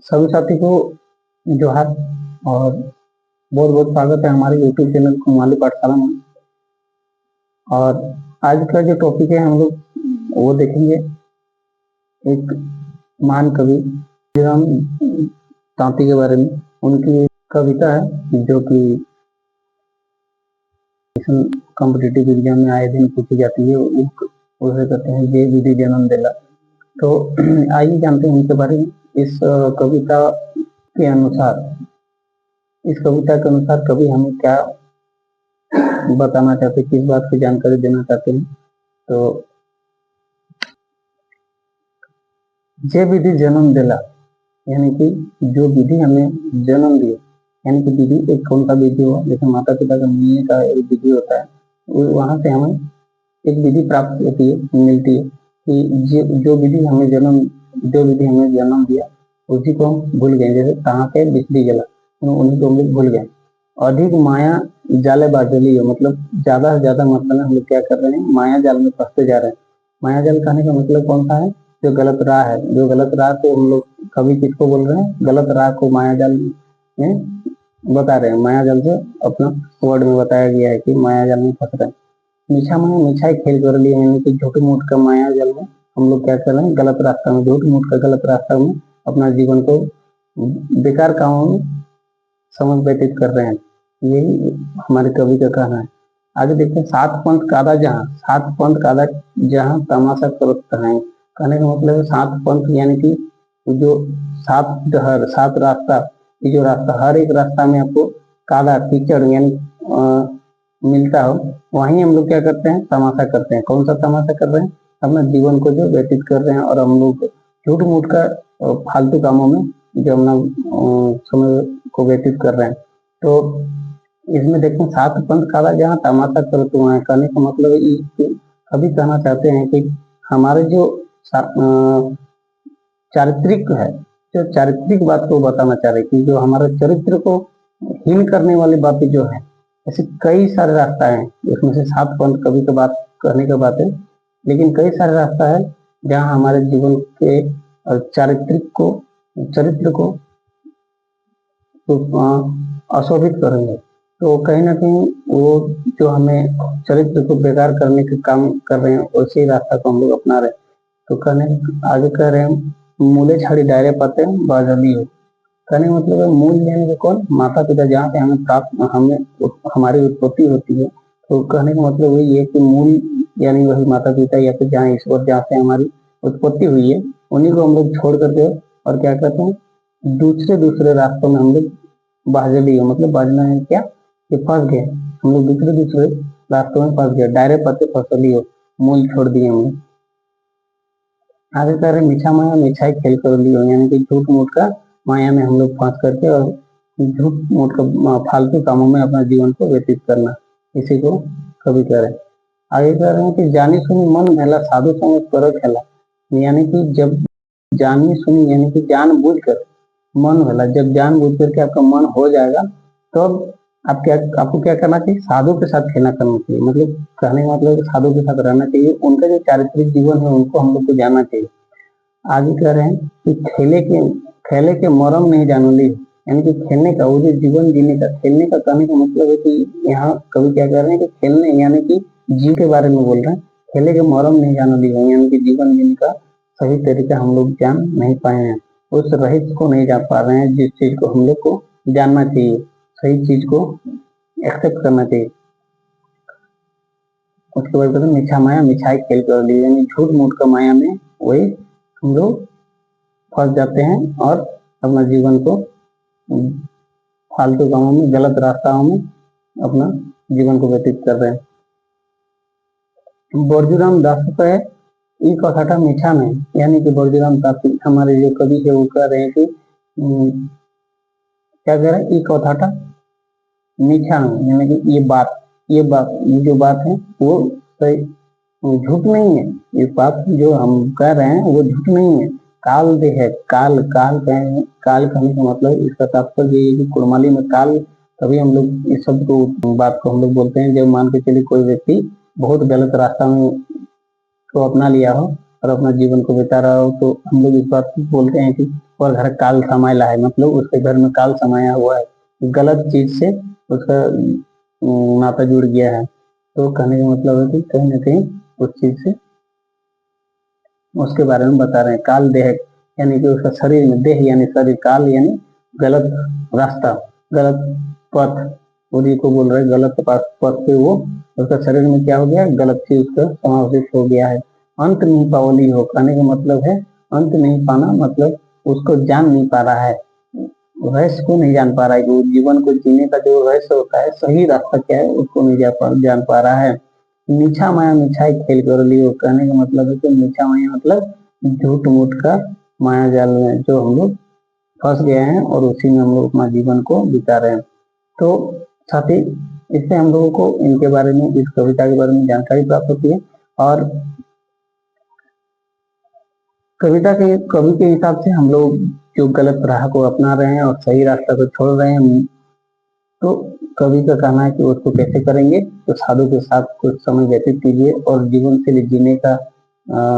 सभी साथी को जोहार और बहुत बहुत स्वागत है हमारे यूट्यूब चैनल कुमाली पाठशाला में। और आज का जो टॉपिक है हम लोग वो देखेंगे एक महान कवि राम तांती के बारे में। उनकी कविता है जो कि कॉम्पिटिटिव एग्जाम में आए दिन पूछी जाती है, उसे कहते हैं जे विधि जन्म दिला। तो आइए जानते हैं उनके बारे में। इस कविता के अनुसार कवि हमें क्या बताना चाहते हैं, किस बात की जानकारी देना चाहते हैं। तो जे विधि जन्म दिला यानी कि जो विधि हमें जन्म दिए, यानी कि विधि एक कौन सा विधि हो, जैसे माता पिता का मिलने का एक विधि होता है, वहां से हमें एक विधि प्राप्त होती है, मिलती है कि जो विधि हमें जन्म दिया उसी को हम भूल गए। जैसे कहाँ के बिजली जला, उन्हीं को हम लोग भूल गए। अधिक माया जाले बाजली हो, मतलब ज्यादा से ज्यादा मतलब हम लोग क्या कर रहे हैं, माया जाल में फंसते जा रहे हैं। माया जाल कहने का मतलब कौन सा है, जो गलत राह है। जो गलत राह को हम लोग कभी किसको बोल रहे हैं, गलत राह को माया जाल में बता रहे हैं। माया जाल से अपना वर्ड में बताया गया है कि माया जाल में फंस रहे हैं। मीठा माया मीठा खेल कर लिए, यानी कि झूठ मूठ का माया जाल में हम लोग क्या कर रहे हैं, गलत रास्ता में, झूठ मूठ का गलत रास्ता में अपना जीवन को बेकार कामों में समय व्यतीत कर रहे हैं। यही हमारे कवि का कहना है। आगे देखते हैं, सात पंथ कादा जहाँ तमाशा करत हैं। कहने का मतलब है सात पंथ यानी कि जो सात डहर, सात रास्ता, ये जो रास्ता, हर एक रास्ता में आपको कादा कीचड़ यानी मिलता हो, वहीं हम लोग क्या करते हैं, तमाशा करते हैं। कौन सा तमाशा कर रहे हैं, अपना जीवन को जो व्यतीत कर रहे हैं। और हम लोग झूठ मूठ का फालतू कामों में जो अपना समय को व्यतीत कर रहे हैं। तो इसमें देखते हैं, सात पंथ काला जहाँ तमाशा करते हुए, कहने का मतलब अभी कहना चाहते हैं कि हमारे जो चारित्रिक है, जो चारित्रिक बात को बताना चाह रहे कि जो हमारे चरित्र को हीन करने वाली बातें जो है, ऐसे कई सारे रास्ता है। इसमें से सात पंथ कवि का बात कहने का बात है, लेकिन कई सारे रास्ता है जहाँ हमारे जीवन के चरित्र को तो अशोभित करेंगे। तो कहीं ना कहीं वो जो हमें चरित्र को बेकार करने के काम कर रहे हैं, उसी रास्ता को हम लोग अपना रहे हैं। तो आगे कह रहे हैं, मूले छाड़ी डायरे पाते बाजली हो। कहने का मतलब है मूल यानी कि कौन, माता पिता, जहाँ से हमारी उत्पत्ति होती है। तो कहने का मतलब वही है कि मूल यानी वही माता पिता, या फिर जहाँ ईश्वर, जहाँ से हमारी उत्पत्ति हुई है, उन्हीं को हम लोग छोड़ करके और क्या करते हैं, दूसरे रास्तों में हम लोग बाजली हो। मतलब बाजना है क्या, कि फंस गए हम लोग, दूसरे रास्तों में फंस गए, डायरे पत्ते फसली हो, मूल छोड़ दिए हमने। आगे कह रहे मीठा माया मीठा खेल कर लियो, यानी कि झूठ मूठ का माया में हम लोग फंस करके और झूठ मूठ का फालतू कामों में अपना जीवन को व्यतीत करना, इसी को कवि कह रहे हैं। आगे कह रहे हैं कि जानी सुनी मन भैला साधु संग कर खेला, यानी कि जब जानी सुनी यानी कि जान बूझ कर मन भला, जब जान बूझ करके आपका मन हो जाएगा तो आपको क्या करना चाहिए, साधु के साथ खेलना करना चाहिए। मतलब कहने का मतलब साधु के साथ रहना चाहिए, उनका जो चारित्रिक जीवन है उनको हम लोग को जानना चाहिए। आगे कह रहे हैं कि खेले के मरम नहीं जान ली, यानी कि खेलने का, वो जो जीवन जीने का, खेलने का कहने का मतलब है कि यहाँ कवि क्या कह रहे हैं कि खेलने यानी कि जीव के बारे में बोल रहे हैं। खेले के मरम नहीं जान ली, यानी कि जीवन जीने का सही तरीका हम लोग जान नहीं पाए हैं, उस रहित को नहीं जान पा रहे हैं, जिस चीज को हम लोग को जानना चाहिए, सही चीज को एक्सेप्ट करना चाहिए। उसके बाद कहते हैं मीठा माया मिठाई खेल कर ली, यानी झूठ मूठ का माया में वही हम लोग फंस जाते हैं और अपना जीवन को फालतू कामों में, गलत रास्ताओं में अपना जीवन को व्यतीत कर रहे हैं। बोरजूराम दास का है ई कथाटा मीठा में, यानी कि बोरजूराम दास हमारे जो कवि है वो कह रहे हैं कि क्या कह रहे हैं, ई कथाटा मीठा में, यानी कि ये जो बात है वो सही, झूठ नहीं है। ये बात जो हम कह रहे हैं वो झूठ नहीं है। काल दे है, काल कहने का मतलब इसका तात्पर्य ये है कि कुड़माली में काल, तभी हम लोग इस शब्द को, बात को हम लोग बोलते हैं जब मान के चलिए कोई व्यक्ति बहुत गलत रास्ता में को अपना लिया हो, और अपना जीवन को बिता रहा हो, तो हम लोग इस बात को बोलते हैं कि और घर काल समाया है, मतलब उसके घर में काल समाया हुआ है, गलत चीज से उसका नाता जुड़ गया है। तो कहने का मतलब है कि कहीं ना कहीं उस चीज से उसके बारे में बता रहे हैं। काल देह यानी कि उसका शरीर में, देह यानी शरीर, काल यानी गलत रास्ता, गलत पथ, बुद्धि को बोल रहे गलत पथ पे वो उसका शरीर में क्या हो गया, गलत चीज का समावेश हो गया है। अंत नहीं पावली हो, कहने का मतलब है अंत नहीं पाना, मतलब उसको जान नहीं पा रहा है, रहस्य को नहीं जान पा रहा है, वो जीवन को जीने का जो रहस्य होता है, सही रास्ता क्या है, उसको नहीं जान पा रहा है। मीठा माया मिठाई खेल कर लियो, कहने का मतलब है कि मीठा माया मतलब झूठ मूठ का माया जाल में जो हम लोग फंस गए हैं और उसी में हम लोग अपना जीवन को बिता रहे हैं। तो साथ ही इससे हम लोगों को इनके बारे में, इस कविता के बारे में जानकारी प्राप्त होती है। और कविता के कवि के हिसाब से हम लोग जो गलत राह को अपना रहे हैं और सही रास्ता को छोड़ रहे हैं, तो कवि का कहना है कि उसको कैसे करेंगे, तो साधु के साथ कुछ समय व्यतीत कीजिए और जीवन से जीने का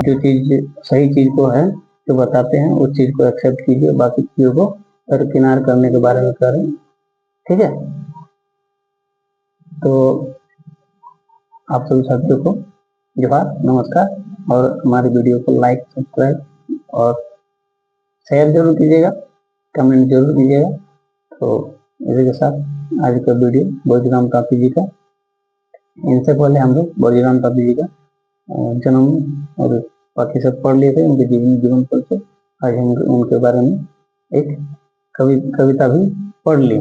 जो चीज सही चीज को है जो बताते हैं उस चीज को एक्सेप्ट कीजिए, बाकी चीजों को दरकिनार करने के बारे में करें। ठीक है, तो आप सभी साथियों को जोहार, नमस्कार। और हमारी वीडियो को लाइक, सब्सक्राइब और शेयर जरूर कीजिएगा, कमेंट जरूर कीजिएगा। तो इसी के साथ आज का वीडियो बोझराम तापी जी का, इनसे पहले हम लोग बोझराम तापी जी का जन्म और बाकी सब पढ़ लिए थे, उनके जीवन पर से आज हम उनके बारे में एक कविता भी पढ़ ली।